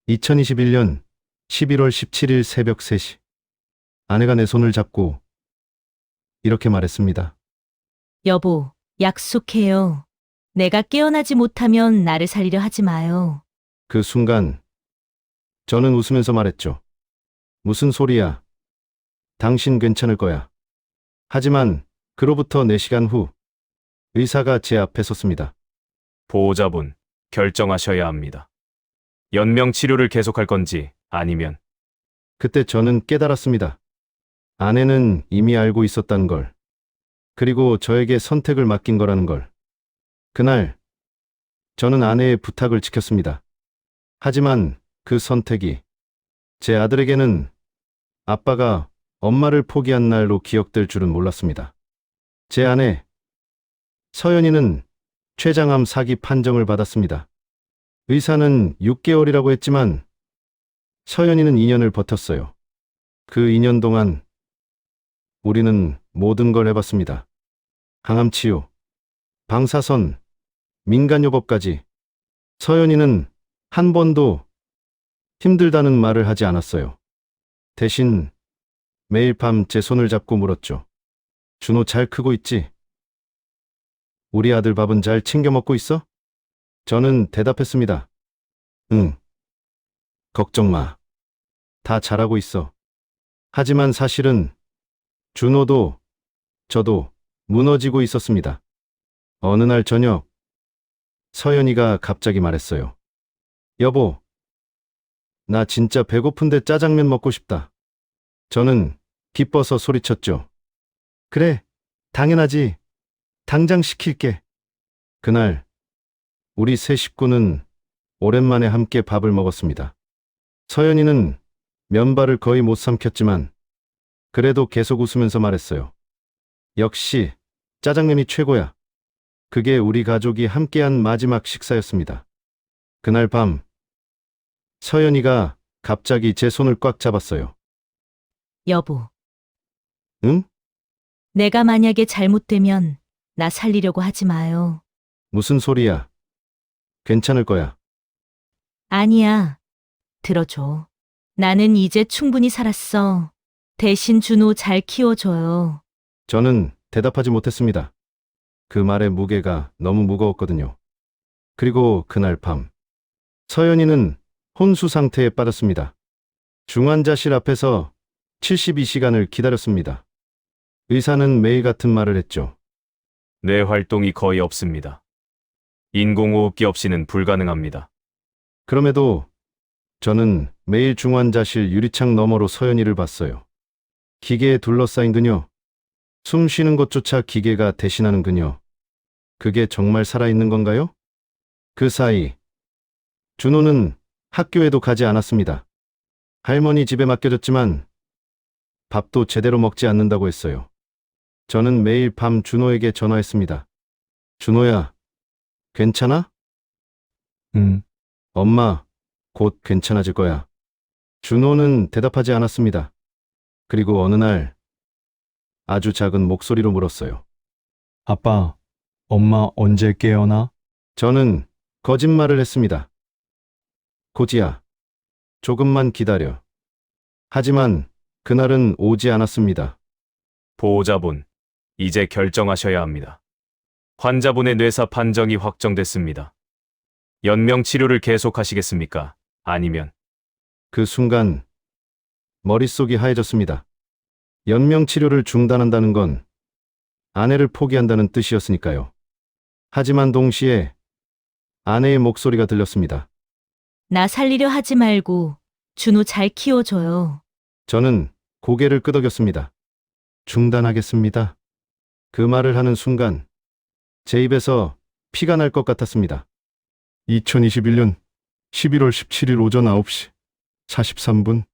2021년 11월 17일 새벽 3시. 아내가 내 손을 잡고 이렇게 말했습니다. 여보, 약속해요. 내가 깨어나지 못하면 나를 살리려 하지 마요. 그 순간 저는 웃으면서 말했죠. 무슨 소리야. 당신 괜찮을 거야. 하지만 그로부터 4시간 후 의사가 제 앞에 섰습니다. 보호자분, 결정하셔야 합니다. 연명 치료를 계속할 건지 아니면 그때 저는 깨달았습니다. 아내는 이미 알고 있었다는 걸. 그리고 저에게 선택을 맡긴 거라는 걸. 그날 저는 아내의 부탁을 지켰습니다. 하지만 그 선택이 제 아들에게는 아빠가 엄마를 포기한 날로 기억될 줄은 몰랐습니다. 제 아내 서연이는 췌장암 4기 판정을 받았습니다. 의사는 6개월이라고 했지만 서연이는 2년을 버텼어요. 그 2년 동안 우리는 모든 걸 해봤습니다. 항암 치유, 방사선, 민간요법까지. 서연이는 한 번도 힘들다는 말을 하지 않았어요. 대신 매일 밤 제 손을 잡고 물었죠. 준호 잘 크고 있지? 우리 아들 밥은 잘 챙겨 먹고 있어? 저는 대답했습니다. 응. 걱정 마. 다 잘하고 있어. 하지만 사실은 준호도 저도 무너지고 있었습니다. 어느 날 저녁 서연이가 갑자기 말했어요. 여보, 나 진짜 배고픈데 짜장면 먹고 싶다. 저는 기뻐서 소리쳤죠. 그래, 당연하지. 당장 시킬게. 그날 우리 세 식구는 오랜만에 함께 밥을 먹었습니다. 서연이는 면발을 거의 못 삼켰지만 그래도 계속 웃으면서 말했어요. 역시 짜장면이 최고야. 그게 우리 가족이 함께한 마지막 식사였습니다. 그날 밤 서연이가 갑자기 제 손을 꽉 잡았어요. 여보, 응? 내가 만약에 잘못되면 나 살리려고 하지 마요. 무슨 소리야? 괜찮을 거야. 아니야. 들어줘. 나는 이제 충분히 살았어. 대신 준호 잘 키워줘요. 저는 대답하지 못했습니다. 그 말의 무게가 너무 무거웠거든요. 그리고 그날 밤 서연이는 혼수 상태에 빠졌습니다. 중환자실 앞에서 72시간을 기다렸습니다. 의사는 매일 같은 말을 했죠. 뇌 활동이 거의 없습니다. 인공호흡기 없이는 불가능합니다. 그럼에도 저는 매일 중환자실 유리창 너머로 서연이를 봤어요. 기계에 둘러싸인 그녀, 숨 쉬는 것조차 기계가 대신하는 그녀. 그게 정말 살아있는 건가요? 그 사이 준호는 학교에도 가지 않았습니다. 할머니 집에 맡겨졌지만 밥도 제대로 먹지 않는다고 했어요. 저는 매일 밤 준호에게 전화했습니다. 준호야, 괜찮아? 응. 엄마, 곧 괜찮아질 거야. 준호는 대답하지 않았습니다. 그리고 어느 날 아주 작은 목소리로 물었어요. 아빠, 엄마 언제 깨어나? 저는 거짓말을 했습니다. 고지야, 조금만 기다려. 하지만 그날은 오지 않았습니다. 보호자분, 이제 결정하셔야 합니다. 환자분의 뇌사 판정이 확정됐습니다. 연명 치료를 계속하시겠습니까? 아니면 그 순간 머릿속이 하얘졌습니다. 연명 치료를 중단한다는 건 아내를 포기한다는 뜻이었으니까요. 하지만 동시에 아내의 목소리가 들렸습니다. 나 살리려 하지 말고 준호 잘 키워줘요. 저는 고개를 끄덕였습니다. 중단하겠습니다. 그 말을 하는 순간 제 입에서 피가 날 것 같았습니다. 2021년 11월 17일 오전 9시 43분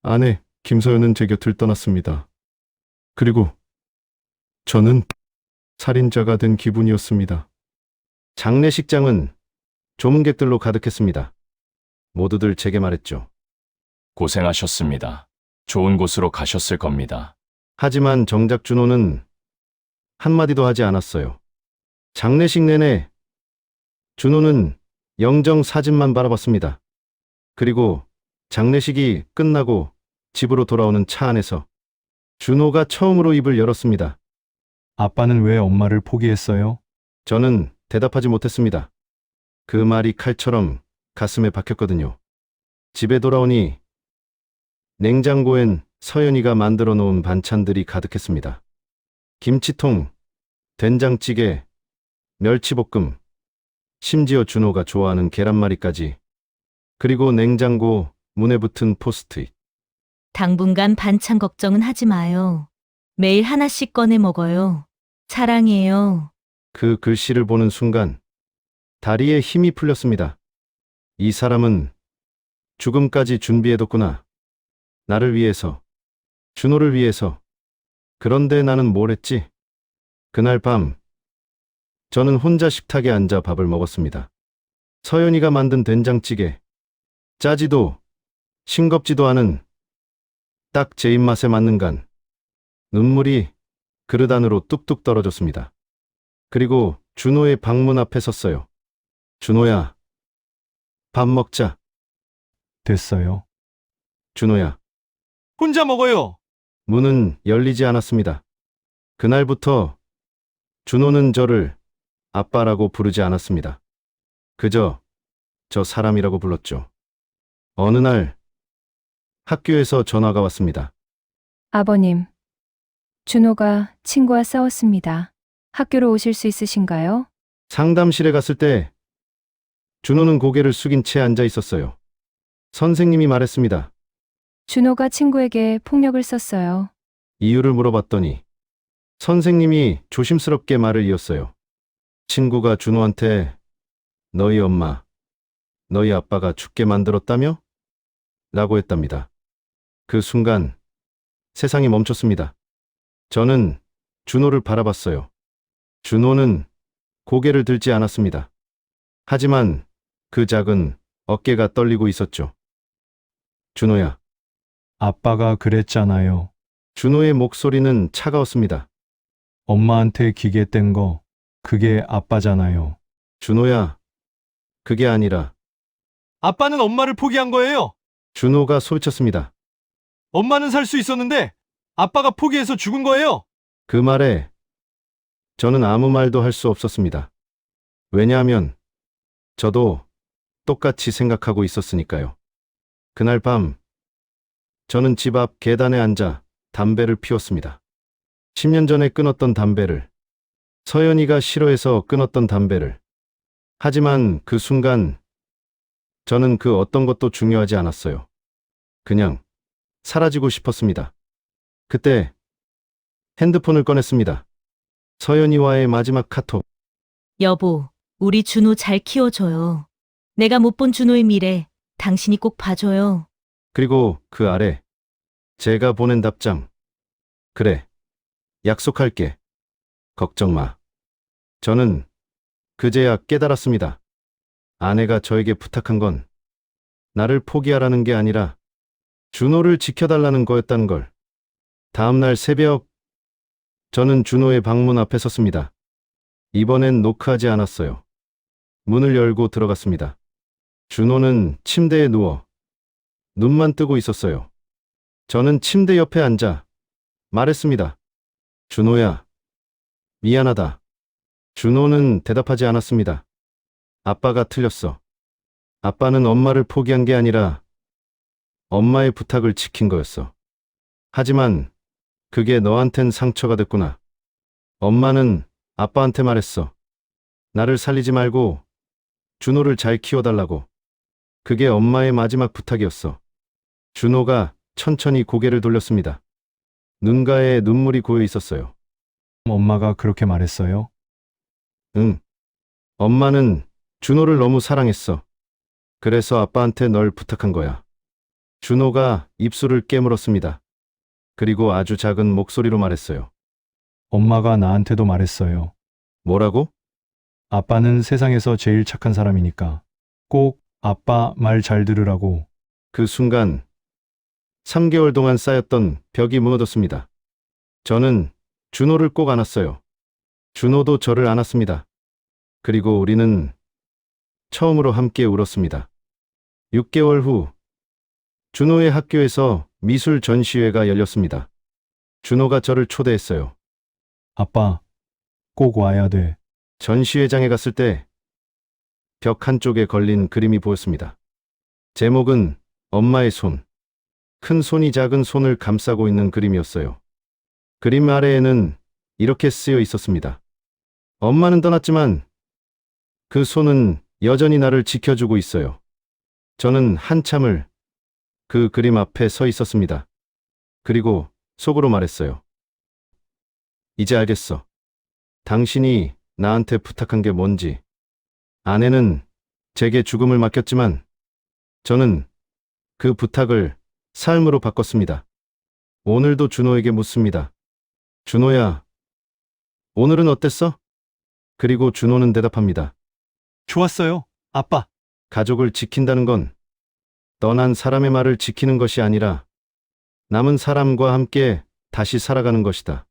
아내 김서연은 제 곁을 떠났습니다. 그리고 저는 살인자가 된 기분이었습니다. 장례식장은 조문객들로 가득했습니다. 모두들 제게 말했죠. 고생하셨습니다. 좋은 곳으로 가셨을 겁니다. 하지만 정작 준호는 한마디도 하지 않았어요. 장례식 내내 준호는 영정 사진만 바라봤습니다. 그리고 장례식이 끝나고 집으로 돌아오는 차 안에서 준호가 처음으로 입을 열었습니다. 아빠는 왜 엄마를 포기했어요? 저는 대답하지 못했습니다. 그 말이 칼처럼 가슴에 박혔거든요. 집에 돌아오니 냉장고엔 서연이가 만들어 놓은 반찬들이 가득했습니다. 김치통, 된장찌개, 멸치볶음, 심지어 준호가 좋아하는 계란말이까지. 그리고 냉장고 문에 붙은 포스트잇. 당분간 반찬 걱정은 하지 마요. 매일 하나씩 꺼내 먹어요. 사랑해요. 그 글씨를 보는 순간 다리에 힘이 풀렸습니다. 이 사람은 죽음까지 준비해뒀구나. 나를 위해서, 준호를 위해서. 그런데 나는 뭘 했지? 그날 밤 저는 혼자 식탁에 앉아 밥을 먹었습니다. 서연이가 만든 된장찌개. 짜지도 싱겁지도 않은 딱 제 입맛에 맞는 간. 눈물이 그릇 안으로 뚝뚝 떨어졌습니다. 그리고 준호의 방문 앞에 섰어요. 준호야, 밥 먹자. 됐어요. 준호야. 혼자 먹어요. 문은 열리지 않았습니다. 그날부터 준호는 저를 아빠라고 부르지 않았습니다. 그저 저 사람이라고 불렀죠. 어느 날 학교에서 전화가 왔습니다. 아버님, 준호가 친구와 싸웠습니다. 학교로 오실 수 있으신가요? 상담실에 갔을 때 준호는 고개를 숙인 채 앉아 있었어요. 선생님이 말했습니다. 준호가 친구에게 폭력을 썼어요. 이유를 물어봤더니 선생님이 조심스럽게 말을 이었어요. 친구가 준호한테 너희 엄마, 너희 아빠가 죽게 만들었다며? 라고 했답니다. 그 순간 세상이 멈췄습니다. 저는 준호를 바라봤어요. 준호는 고개를 들지 않았습니다. 하지만 그 작은 어깨가 떨리고 있었죠. 준호야. 아빠가 그랬잖아요. 준호의 목소리는 차가웠습니다. 엄마한테 기계 뗀 거, 그게 아빠잖아요. 준호야. 그게 아니라 아빠는 엄마를 포기한 거예요. 준호가 소리쳤습니다. 엄마는 살 수 있었는데 아빠가 포기해서 죽은 거예요. 그 말에 저는 아무 말도 할 수 없었습니다. 왜냐하면 저도 똑같이 생각하고 있었으니까요. 그날 밤 저는 집 앞 계단에 앉아 담배를 피웠습니다. 10년 전에 끊었던 담배를, 서연이가 싫어해서 끊었던 담배를. 하지만 그 순간 저는 그 어떤 것도 중요하지 않았어요. 그냥 사라지고 싶었습니다. 그때 핸드폰을 꺼냈습니다. 서연이와의 마지막 카톡. 여보, 우리 준호 잘 키워줘요. 내가 못 본 준호의 미래, 당신이 꼭 봐줘요. 그리고 그 아래 제가 보낸 답장. 그래, 약속할게. 걱정 마. 저는 그제야 깨달았습니다. 아내가 저에게 부탁한 건 나를 포기하라는 게 아니라 준호를 지켜달라는 거였다는 걸. 다음 날 새벽 저는 준호의 방문 앞에 섰습니다. 이번엔 노크하지 않았어요. 문을 열고 들어갔습니다. 준호는 침대에 누워 눈만 뜨고 있었어요. 저는 침대 옆에 앉아 말했습니다. 준호야, 미안하다. 준호는 대답하지 않았습니다. 아빠가 틀렸어. 아빠는 엄마를 포기한 게 아니라 엄마의 부탁을 지킨 거였어. 하지만 그게 너한텐 상처가 됐구나. 엄마는 아빠한테 말했어. 나를 살리지 말고 준호를 잘 키워달라고. 그게 엄마의 마지막 부탁이었어. 준호가 천천히 고개를 돌렸습니다. 눈가에 눈물이 고여 있었어요. 엄마가 그렇게 말했어요? 응. 엄마는 준호를 너무 사랑했어. 그래서 아빠한테 널 부탁한 거야. 준호가 입술을 깨물었습니다. 그리고 아주 작은 목소리로 말했어요. 엄마가 나한테도 말했어요. 뭐라고? 아빠는 세상에서 제일 착한 사람이니까 꼭 아빠 말 잘 들으라고. 그 순간 3개월 동안 쌓였던 벽이 무너졌습니다. 저는 준호를 꼭 안았어요. 준호도 저를 안았습니다. 그리고 우리는 처음으로 함께 울었습니다. 6개월 후 준호의 학교에서 미술 전시회가 열렸습니다. 준호가 저를 초대했어요. 아빠, 꼭 와야 돼. 전시회장에 갔을 때 벽 한쪽에 걸린 그림이 보였습니다. 제목은 엄마의 손. 큰 손이 작은 손을 감싸고 있는 그림이었어요. 그림 아래에는 이렇게 쓰여 있었습니다. 엄마는 떠났지만 그 손은 여전히 나를 지켜주고 있어요. 저는 한참을 그 그림 앞에 서 있었습니다. 그리고 속으로 말했어요. 이제 알겠어. 당신이 나한테 부탁한 게 뭔지. 아내는 제게 죽음을 맡겼지만 저는 그 부탁을 삶으로 바꿨습니다. 오늘도 준호에게 묻습니다. 준호야, 오늘은 어땠어? 그리고 준호는 대답합니다. 좋았어요, 아빠. 가족을 지킨다는 건 떠난 사람의 말을 지키는 것이 아니라 남은 사람과 함께 다시 살아가는 것이다.